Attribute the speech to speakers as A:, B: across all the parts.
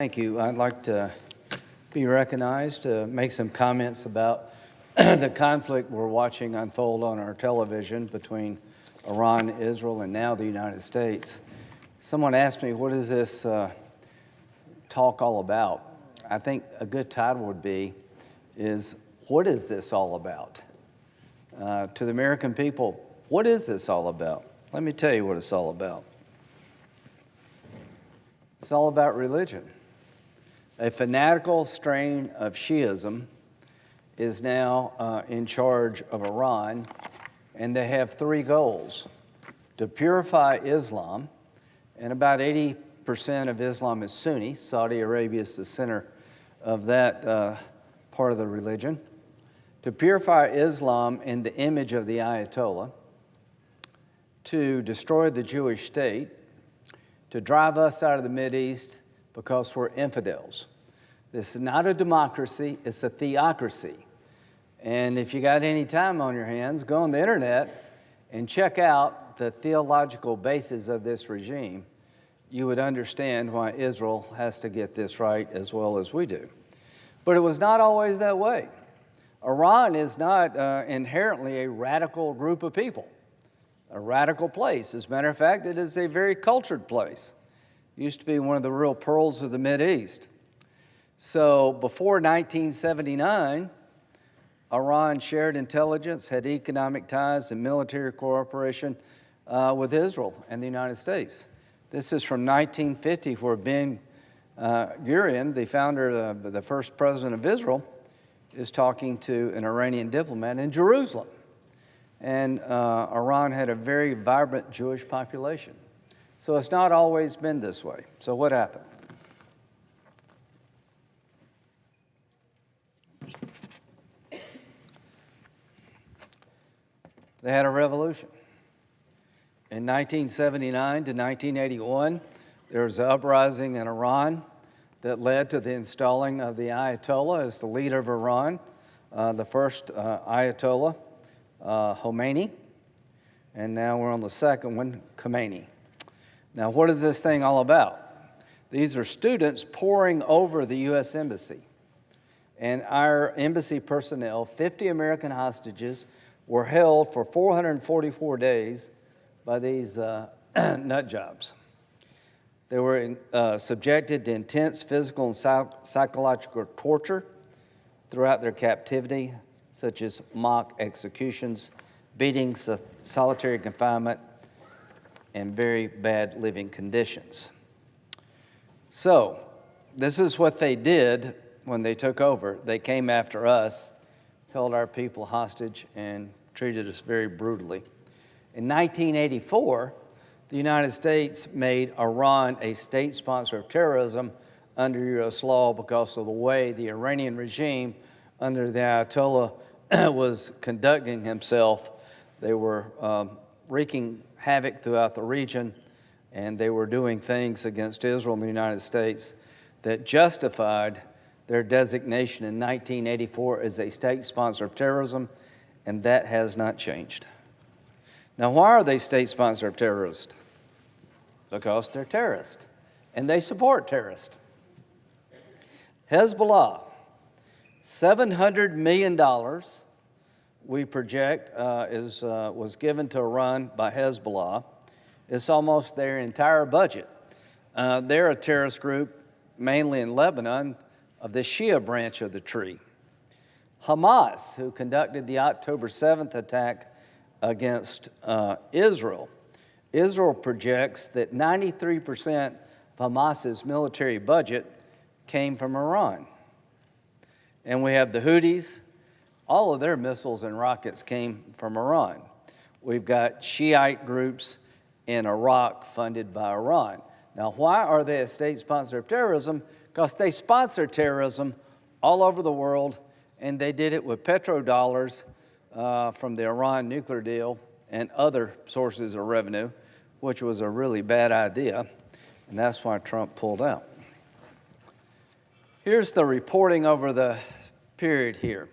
A: Thank you. I'd like to be recognized to make some comments about the conflict we're watching unfold on our television between Iran, Israel, and now the United States. Someone asked me, what is this talk all about? I think a good title would be, what is this all about? To the American people, what is this all about? Let me tell you what it's all about. It's all about religion. A fanatical strain of Shiism is now in charge of Iran, and they have three goals: to purify Islam, and about 80% of Islam is Sunni. Saudi Arabia is the center of that part of the religion. To purify Islam in the image of the Ayatollah, to destroy the Jewish state, to drive us out of the Mideast because we're infidels. This is not a democracy, it's a theocracy. And if you got any time on your hands, go on the internet and check out the theological basis of this regime. You would understand why Israel has to get this right as well as we do. But it was not always that way. Iran is not inherently a radical group of people, a radical place. As a matter of fact, it is a very cultured place. It used to be one of the real pearls of the Mideast. So before 1979, Iran shared intelligence, had economic ties, and military cooperation with Israel and the United States. This is from 1950, where Ben Gurion, the founder, the first president of Israel, is talking to an Iranian diplomat in Jerusalem. And Iran had a very vibrant Jewish population. So it's not always been this way. So what happened? They had a revolution. In 1979 to 1981, there was an uprising in Iran that led to the installing of the Ayatollah as the leader of Iran, the first Ayatollah, Khomeini, and now we're on the second one, Khomeini. Now, what is this thing all about? These are students pouring over the U.S. Embassy. And our embassy personnel, 50 American hostages, were held for 444 days by these nut jobs. They were subjected to intense physical and psychological torture throughout their captivity, such as mock executions, beatings, solitary confinement, and very bad living conditions. So, this is what they did when they took over. They came after us, held our people hostage, and treated us very brutally. In 1984, the United States made Iran a state sponsor of terrorism under U.S. law because of the way the Iranian regime under the Ayatollah was conducting himself. They were wreaking havoc throughout the region, and they were doing things against Israel and the United States that justified their designation in 1984 as a state sponsor of terrorism, and that has not changed. Now, why are they state sponsor of terrorists? Because they're terrorists, and they support terrorists. Hezbollah, $700 million we project was given to Iran by Hezbollah. It's almost their entire budget. They're a terrorist group, mainly in Lebanon, of the Shia branch of the tree. Hamas, who conducted the October 7th attack against Israel. Israel projects that 93% of Hamas's military budget came from Iran. And we have the Houthis. All of their missiles and rockets came from Iran. We've got Shiite groups in Iraq funded by Iran. Now, why are they a state sponsor of terrorism? Because they sponsor terrorism all over the world, and they did it with petrodollars from the Iran nuclear deal and other sources of revenue, which was a really bad idea, and that's why Trump pulled out. Here's the reporting over the period here.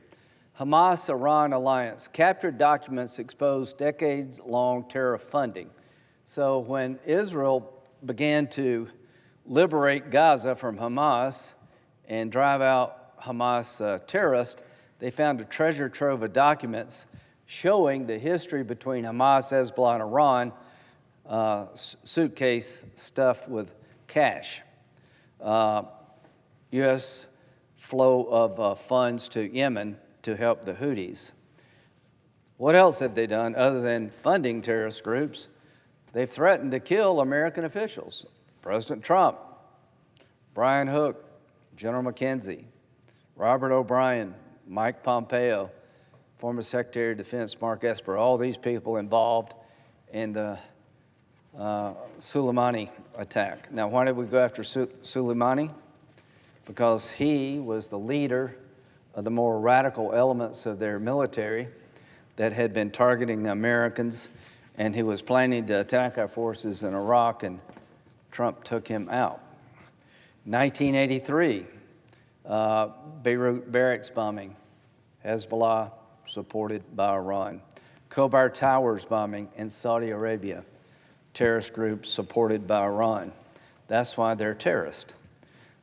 A: Hamas-Iran alliance. Captured documents expose decades-long terror funding. So when Israel began to liberate Gaza from Hamas and drive out Hamas terrorists, they found a treasure trove of documents showing the history between Hamas, Hezbollah, and Iran, suitcase stuffed with cash. U.S. flow of funds to Yemen to help the Houthis. What else have they done other than funding terrorist groups? They've threatened to kill American officials. President Trump, Brian Hook, General McKenzie, Robert O'Brien, Mike Pompeo, former Secretary of Defense Mark Esper, all these people involved in the Soleimani attack. Now, why did we go after Soleimani? Because he was the leader of the more radical elements of their military that had been targeting the Americans, and he was planning to attack our forces in Iraq, and Trump took him out. 1983, Beirut barracks bombing, Hezbollah supported by Iran. Khobar Towers bombing in Saudi Arabia, terrorist groups supported by Iran. That's why they're terrorists.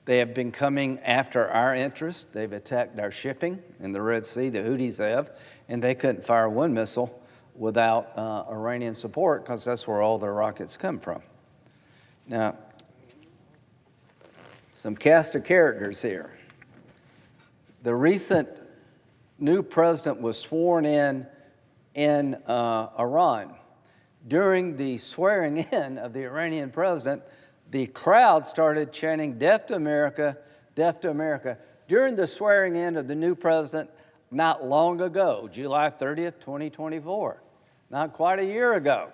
A: They have been coming after our interests. They've attacked our shipping in the Red Sea, the Houthis have, and they couldn't fire one missile without Iranian support because that's where all their rockets come from. Now, some cast of characters here. The recent new president was sworn in Iran. During the swearing in of the Iranian president, the crowd started chanting, "Death to America, death to America," during the swearing in of the new president not long ago, July 30th, 2024, not quite a year ago.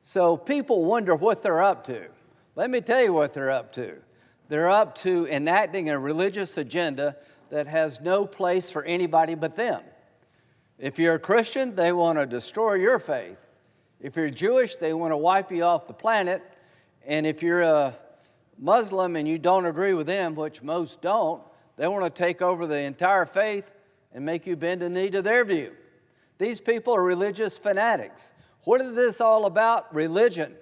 A: So people wonder what they're up to. Let me tell you what they're up to. They're up to enacting a religious agenda that has no place for anybody but them. If you're a Christian, they want to destroy your faith. If you're Jewish, they want to wipe you off the planet. And if you're a Muslim and you don't agree with them, which most don't, they want to take over the entire faith and make you bend the knee to their view. These people are religious fanatics. What is this all about? Religion.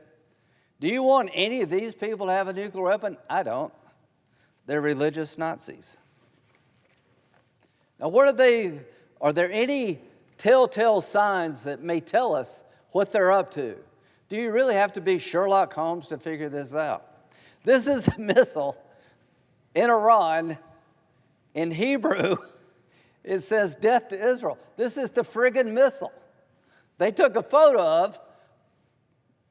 A: Do you want any of these people to have a nuclear weapon? I don't. They're religious Nazis. Now, are there any telltale signs that may tell us what they're up to? Do you really have to be Sherlock Holmes to figure this out? This is a missile in Iran. In Hebrew, it says death to Israel. This is the friggin' missile they took a photo of.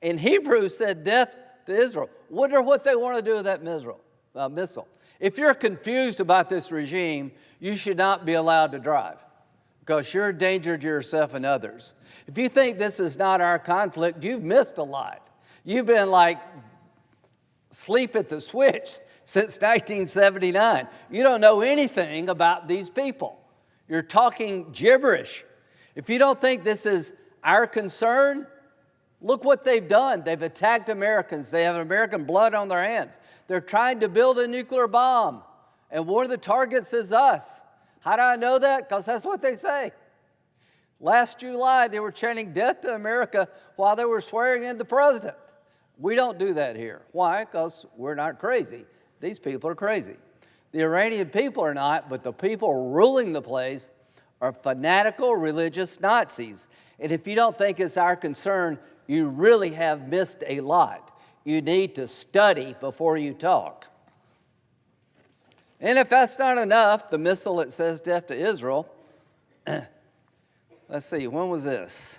A: In Hebrew, said death to Israel. Wonder what they want to do with that missile. If you're confused about this regime, you should not be allowed to drive because you're a danger to yourself and others. If you think this is not our conflict, you've missed a lot. You've been like sleep at the switch since 1979. You don't know anything about these people. You're talking gibberish. If you don't think this is our concern, look what they've done. They've attacked Americans. They have American blood on their hands. They're trying to build a nuclear bomb. And one of the targets is us. How do I know that? Because that's what they say. Last July, they were chanting death to America while they were swearing in the president. We don't do that here. Why? Because we're not crazy. These people are crazy. The Iranian people are not, but the people ruling the place are fanatical religious Nazis. And if you don't think it's our concern, you really have missed a lot. You need to study before you talk. And if that's not enough, the missile that says death to Israel, let's see, when was this?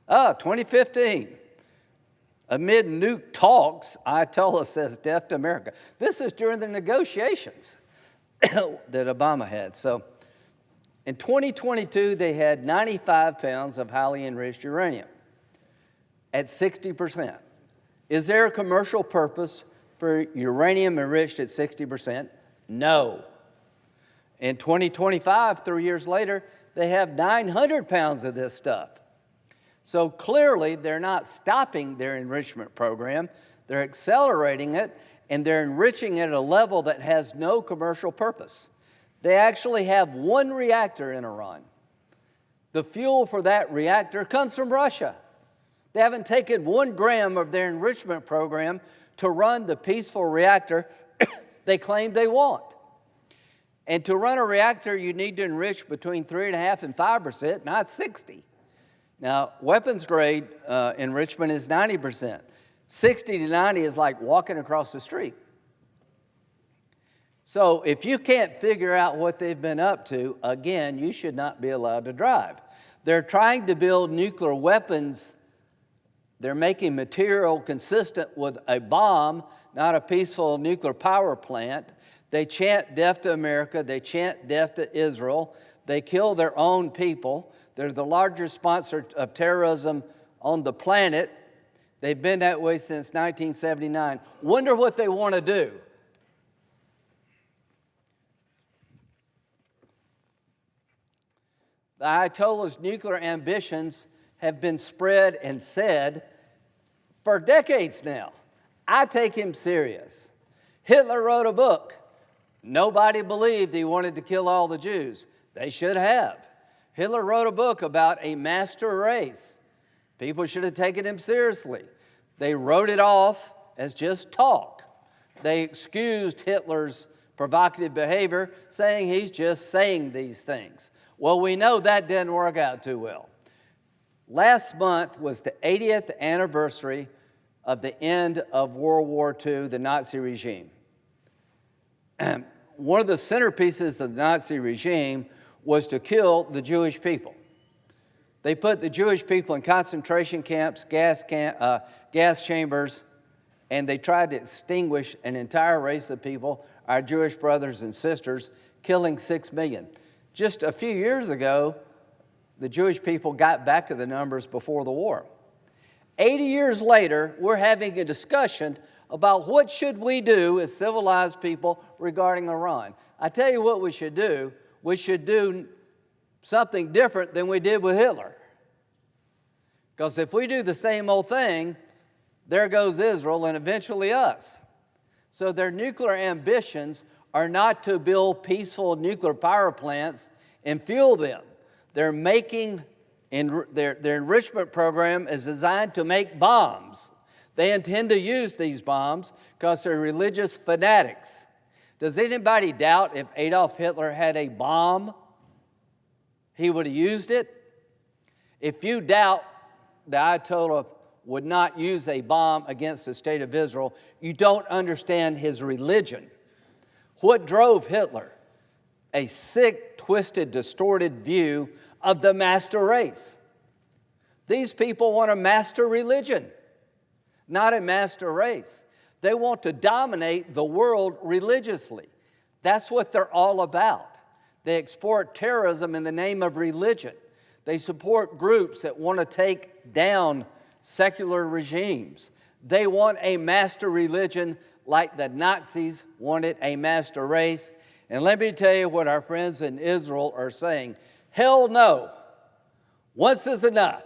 A: 2015. Amid nuke talks, Ayatollah says death to America. This is during the negotiations that Obama had. So in 2022, they had 95 pounds of highly enriched uranium at 60%. Is there a commercial purpose for uranium enriched at 60%? No. In 2025, 3 years later, they have 900 pounds of this stuff. So clearly, they're not stopping their enrichment program. They're accelerating it, and they're enriching it at a level that has no commercial purpose. They actually have one reactor in Iran. The fuel for that reactor comes from Russia. They haven't taken 1 gram of their enrichment program to run the peaceful reactor they claim they want. And to run a reactor, you need to enrich between 3.5% and 5%, not 60%. Now, weapons grade enrichment is 90%. 60 to 90 is like walking across the street. So if you can't figure out what they've been up to, again, you should not be allowed to drive. They're trying to build nuclear weapons. They're making material consistent with a bomb, not a peaceful nuclear power plant. They chant death to America. They chant death to Israel. They kill their own people. They're the largest sponsor of terrorism on the planet. They've been that way since 1979. Wonder what they want to do. The Ayatollah's nuclear ambitions have been spread and said for decades now. I take him serious. Hitler wrote a book. Nobody believed he wanted to kill all the Jews. They should have. Hitler wrote a book about a master race. People should have taken him seriously. They wrote it off as just talk. They excused Hitler's provocative behavior, saying he's just saying these things. Well, we know that didn't work out too well. Last month was the 80th anniversary of the end of World War II, the Nazi regime. One of the centerpieces of the Nazi regime was to kill the Jewish people. They put the Jewish people in concentration camps, gas chambers, and they tried to extinguish an entire race of people, our Jewish brothers and sisters, killing 6 million. Just a few years ago, the Jewish people got back to the numbers before the war. 80 years later, we're having a discussion about what should we do as civilized people regarding Iran. I tell you what we should do. We should do something different than we did with Hitler. Because if we do the same old thing, there goes Israel and eventually us. So their nuclear ambitions are not to build peaceful nuclear power plants and fuel them. They're making, their enrichment program is designed to make bombs. They intend to use these bombs because they're religious fanatics. Does anybody doubt if Adolf Hitler had a bomb, he would have used it? If you doubt the Ayatollah would not use a bomb against the state of Israel, you don't understand his religion. What drove Hitler? A sick, twisted, distorted view of the master race. These people want a master religion, not a master race. They want to dominate the world religiously. That's what they're all about. They export terrorism in the name of religion. They support groups that want to take down secular regimes. They want a master religion like the Nazis wanted a master race. And let me tell you what our friends in Israel are saying. Hell no. Once is enough.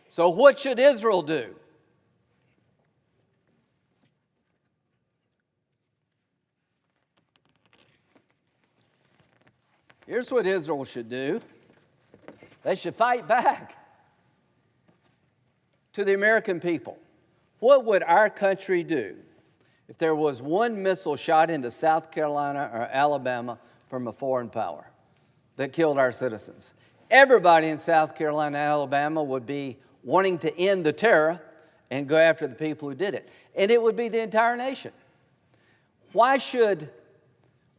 A: So what should Israel do? Here's what Israel should do. They should fight back to the American people. What would our country do if there was one missile shot into South Carolina or Alabama from a foreign power that killed our citizens? Everybody in South Carolina and Alabama would be wanting to end the terror and go after the people who did it. And it would be the entire nation. Why should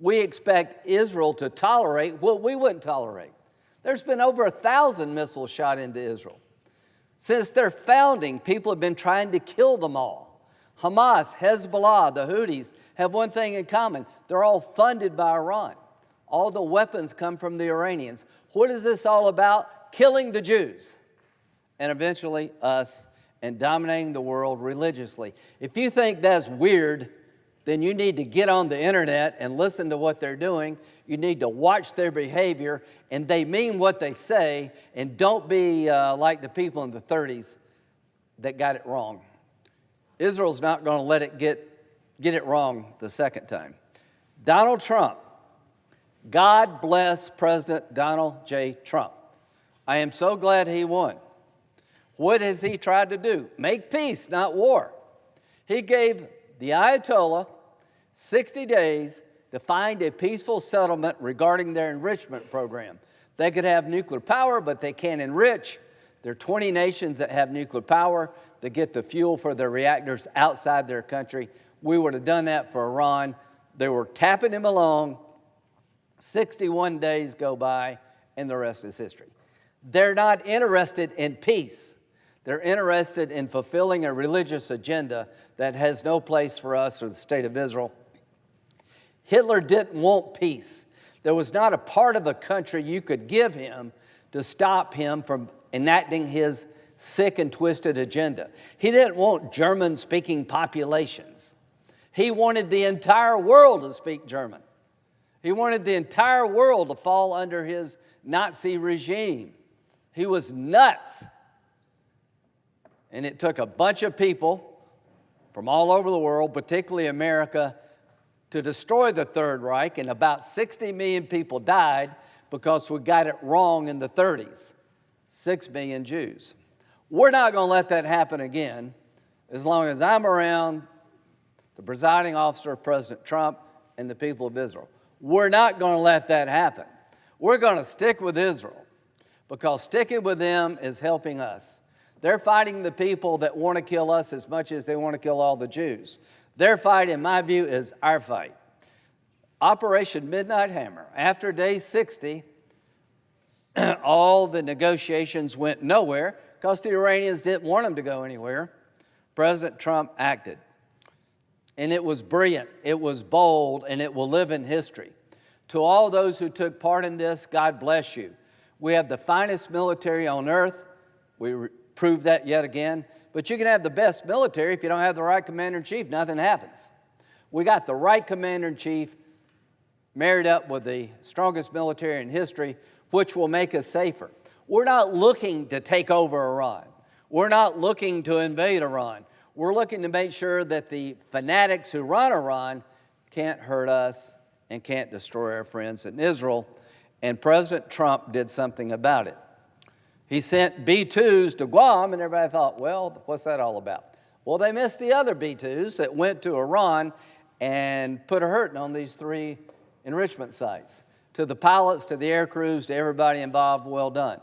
A: we expect Israel to tolerate what we wouldn't tolerate? There's been over 1,000 missiles shot into Israel. Since their founding, people have been trying to kill them all. Hamas, Hezbollah, the Houthis have one thing in common. They're all funded by Iran. All the weapons come from the Iranians. What is this all about? Killing the Jews and eventually us and dominating the world religiously. If you think that's weird, then you need to get on the internet and listen to what they're doing. You need to watch their behavior, and they mean what they say, and don't be like the people in the 30s that got it wrong. Israel's not going to let it get it wrong the second time. Donald Trump. God bless President Donald J. Trump. I am so glad he won. What has he tried to do? Make peace, not war. He gave the Ayatollah 60 days to find a peaceful settlement regarding their enrichment program. They could have nuclear power, but they can't enrich. There are 20 nations that have nuclear power that get the fuel for their reactors outside their country. We would have done that for Iran. They were tapping him along. 61 days go by, and the rest is history. They're not interested in peace. They're interested in fulfilling a religious agenda that has no place for us or the state of Israel. Hitler didn't want peace. There was not a part of the country you could give him to stop him from enacting his sick and twisted agenda. He didn't want German-speaking populations. He wanted the entire world to speak German. He wanted the entire world to fall under his Nazi regime. He was nuts. And it took a bunch of people from all over the world, particularly America, to destroy the Third Reich, and about 60 million people died because we got it wrong in the 30s. 6 million Jews. We're not going to let that happen again as long as I'm around, the presiding officer, President Trump, and the people of Israel. We're not going to let that happen. We're going to stick with Israel because sticking with them is helping us. They're fighting the people that want to kill us as much as they want to kill all the Jews. Their fight, in my view, is our fight. Operation Midnight Hammer. After day 60, all the negotiations went nowhere because the Iranians didn't want them to go anywhere. President Trump acted. And it was brilliant, it was bold, and it will live in history. To all those who took part in this, God bless you. We have the finest military on earth. We proved that yet again. But you can have the best military if you don't have the right commander-in-chief, nothing happens. We got the right commander-in-chief married up with the strongest military in history, which will make us safer. We're not looking to take over Iran. We're not looking to invade Iran. We're looking to make sure that the fanatics who run Iran can't hurt us and can't destroy our friends in Israel. And President Trump did something about it. He sent B-2s to Guam, and everybody thought, well, what's that all about? Well, they missed the other B-2s that went to Iran and put a hurting on these 3 enrichment sites. To the pilots, to the air crews, to everybody involved, well done.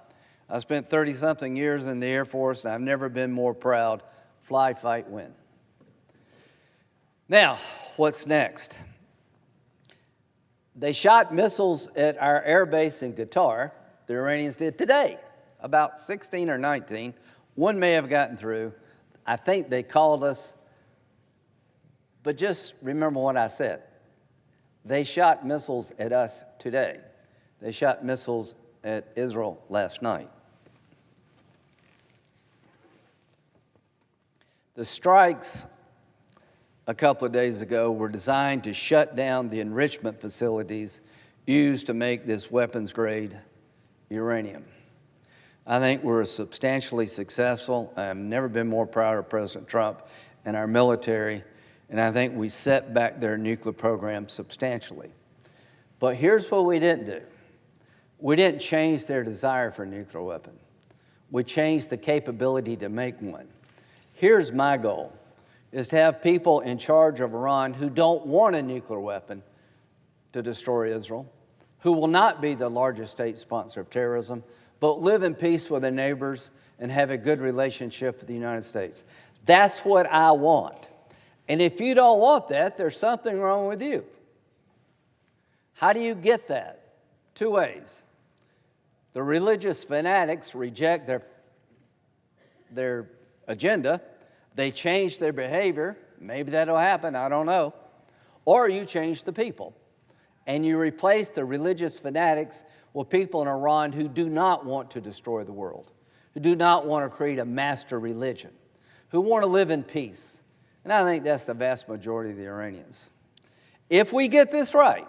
A: I spent 30-something years in the Air Force, and I've never been more proud. Fly, fight, win. Now, what's next? They shot missiles at our air base in Qatar. The Iranians did today, about 16 or 19. One may have gotten through. I think they called us. But just remember what I said. They shot missiles at us today. They shot missiles at Israel last night. The strikes a couple of days ago were designed to shut down the enrichment facilities used to make this weapons-grade uranium. I think we're substantially successful. I've never been more proud of President Trump and our military, and I think we set back their nuclear program substantially. But here's what we didn't do. We didn't change their desire for a nuclear weapon. We changed the capability to make one. Here's my goal, is to have people in charge of Iran who don't want a nuclear weapon to destroy Israel, who will not be the largest state sponsor of terrorism, but live in peace with their neighbors and have a good relationship with the United States. That's what I want. And if you don't want that, there's something wrong with you. How do you get that? 2 ways. The religious fanatics reject their agenda. They change their behavior. Maybe that'll happen, I don't know. Or you change the people. And you replace the religious fanatics with people in Iran who do not want to destroy the world, who do not want to create a master religion, who want to live in peace. And I think that's the vast majority of the Iranians. If we get this right,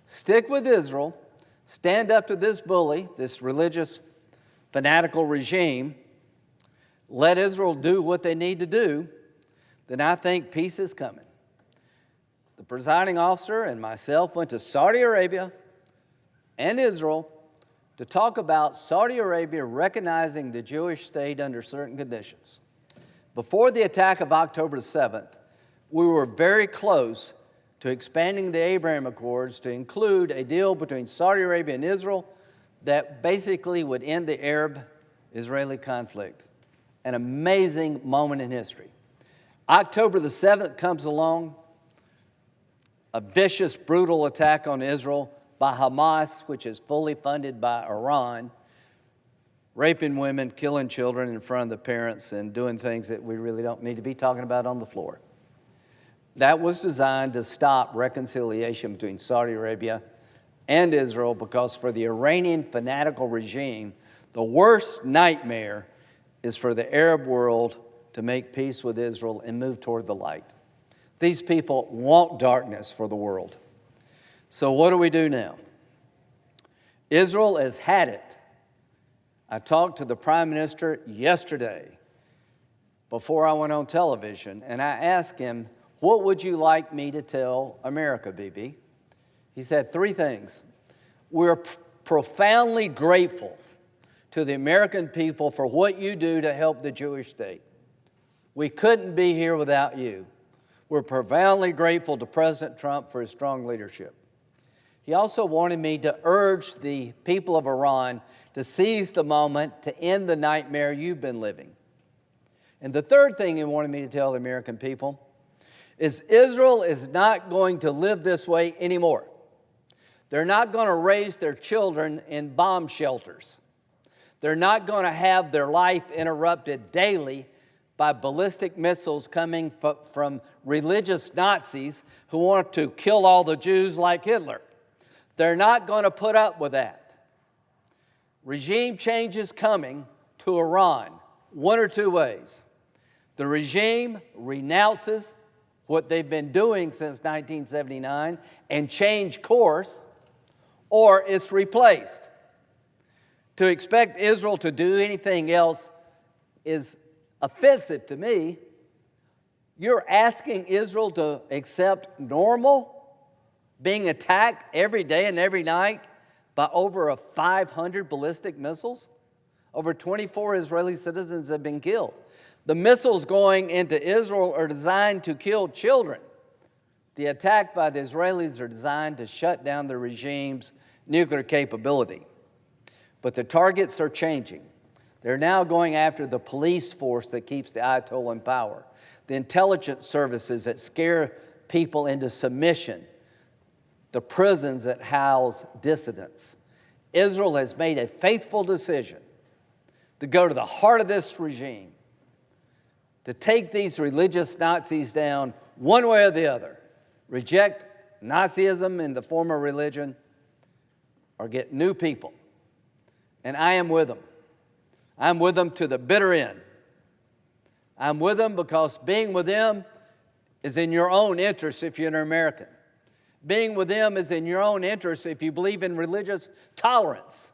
A: stick with Israel, stand up to this bully, this religious fanatical regime, let Israel do what they need to do, then I think peace is coming. The presiding officer and myself went to Saudi Arabia and Israel to talk about Saudi Arabia recognizing the Jewish state under certain conditions. Before the attack of October 7th, we were very close to expanding the Abraham Accords to include a deal between Saudi Arabia and Israel that basically would end the Arab-Israeli conflict. An amazing moment in history. October the 7th comes along, a vicious, brutal attack on Israel by Hamas, which is fully funded by Iran, raping women, killing children in front of the parents, and doing things that we really don't need to be talking about on the floor. That was designed to stop reconciliation between Saudi Arabia and Israel, because for the Iranian fanatical regime, the worst nightmare is for the Arab world to make peace with Israel and move toward the light. These people want darkness for the world. So what do we do now? Israel has had it. I talked to the Prime Minister yesterday before I went on television, and I asked him, what would you like me to tell America, Bibi? He said 3 things. We're profoundly grateful to the American people for what you do to help the Jewish state. We couldn't be here without you. We're profoundly grateful to President Trump for his strong leadership. He also wanted me to urge the people of Iran to seize the moment to end the nightmare you've been living. And the third thing he wanted me to tell the American people is Israel is not going to live this way anymore. They're not going to raise their children in bomb shelters. They're not going to have their life interrupted daily by ballistic missiles coming from religious Nazis who want to kill all the Jews like Hitler. They're not going to put up with that. Regime change is coming to Iran, one or two ways. The regime renounces what they've been doing since 1979 and change course, or it's replaced. To expect Israel to do anything else is offensive to me. You're asking Israel to accept normal being attacked every day and every night by over 500 ballistic missiles? Over 24 Israeli citizens have been killed. The missiles going into Israel are designed to kill children. The attack by the Israelis are designed to shut down the regime's nuclear capability. But the targets are changing. They're now going after the police force that keeps the Ayatollah in power, the intelligence services that scare people into submission, the prisons that house dissidents. Israel has made a faithful decision to go to the heart of this regime, to take these religious Nazis down one way or the other, reject Nazism in the form of religion, or get new people. And I am with them. I'm with them to the bitter end. I'm with them because being with them is in your own interest if you're an American. Being with them is in your own interest if you believe in religious tolerance.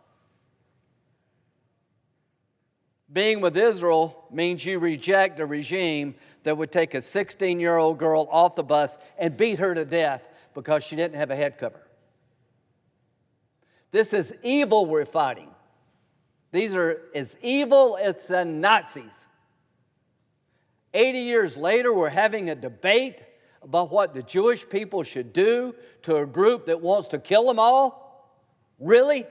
A: Being with Israel means you reject a regime that would take a 16-year-old girl off the bus and beat her to death because she didn't have a head cover. This is evil we're fighting. These are as evil as the Nazis. 80 years later, we're having a debate about what the Jewish people should do to a group that wants to kill them all? Really?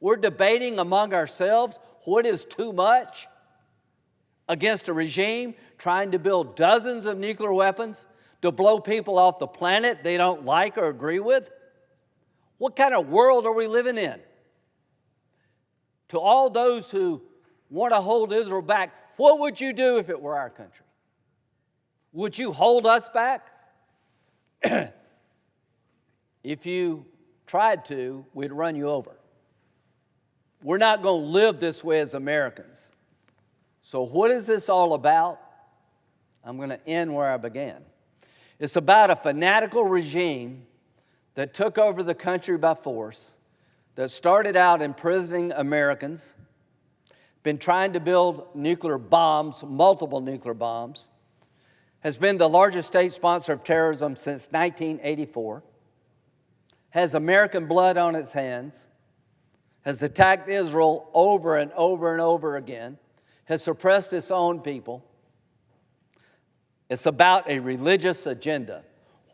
A: We're debating among ourselves what is too much against a regime trying to build dozens of nuclear weapons to blow people off the planet they don't like or agree with? What kind of world are we living in? To all those who want to hold Israel back, what would you do if it were our country? Would you hold us back? If you tried to, we'd run you over. We're not going to live this way as Americans. So what is this all about? I'm going to end where I began. It's about a fanatical regime that took over the country by force, that started out imprisoning Americans, been trying to build nuclear bombs, multiple nuclear bombs, has been the largest state sponsor of terrorism since 1984, has American blood on its hands, has attacked Israel over and over and over again, has suppressed its own people, It's about a religious agenda.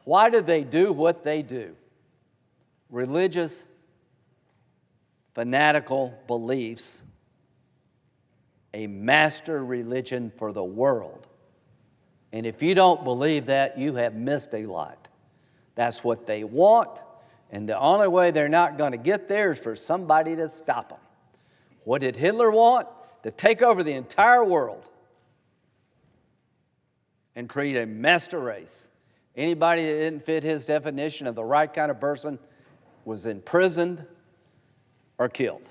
A: Why do they do what they do? Religious, fanatical beliefs, a master religion for the world. And if you don't believe that, you have missed a lot. That's what they want, and the only way they're not going to get there is for somebody to stop them. What did Hitler want? To take over the entire world and create a master race. Anybody that didn't fit his definition of the right kind of person was imprisoned or killed.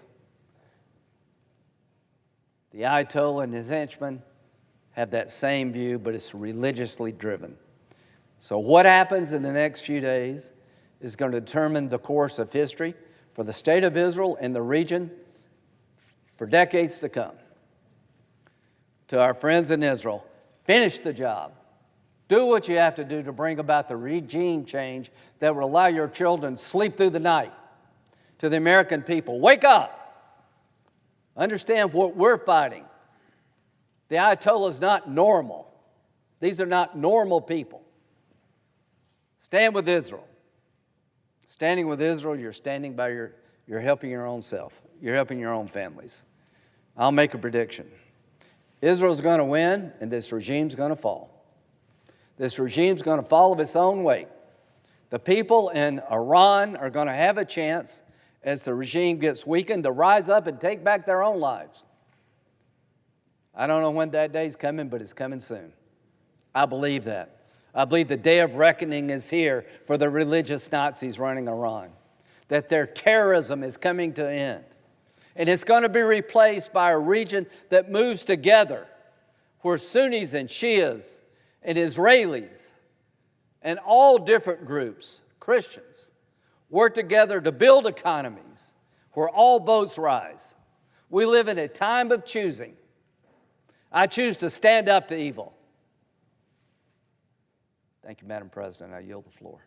A: The Ayatollah and his henchmen have that same view, but it's religiously driven. So what happens in the next few days is going to determine the course of history for the state of Israel and the region for decades to come. To our friends in Israel, finish the job. Do what you have to do to bring about the regime change that will allow your children to sleep through the night. To the American people, wake up. Understand what we're fighting. The Ayatollah is not normal. These are not normal people. Stand with Israel. Standing with Israel, you're standing by you're helping your own self. You're helping your own families. I'll make a prediction. Israel's going to win, and this regime's going to fall. This regime's going to fall of its own weight. The people in Iran are going to have a chance, as the regime gets weakened, to rise up and take back their own lives. I don't know when that day's coming, but it's coming soon. I believe that. I believe the day of reckoning is here for the religious Nazis running Iran, that their terrorism is coming to an end. And it's going to be replaced by a region that moves together, where Sunnis and Shias and Israelis and all different groups, Christians, work together to build economies where all boats rise. We live in a time of choosing. I choose to stand up to evil. Thank you, Madam President. I yield the floor.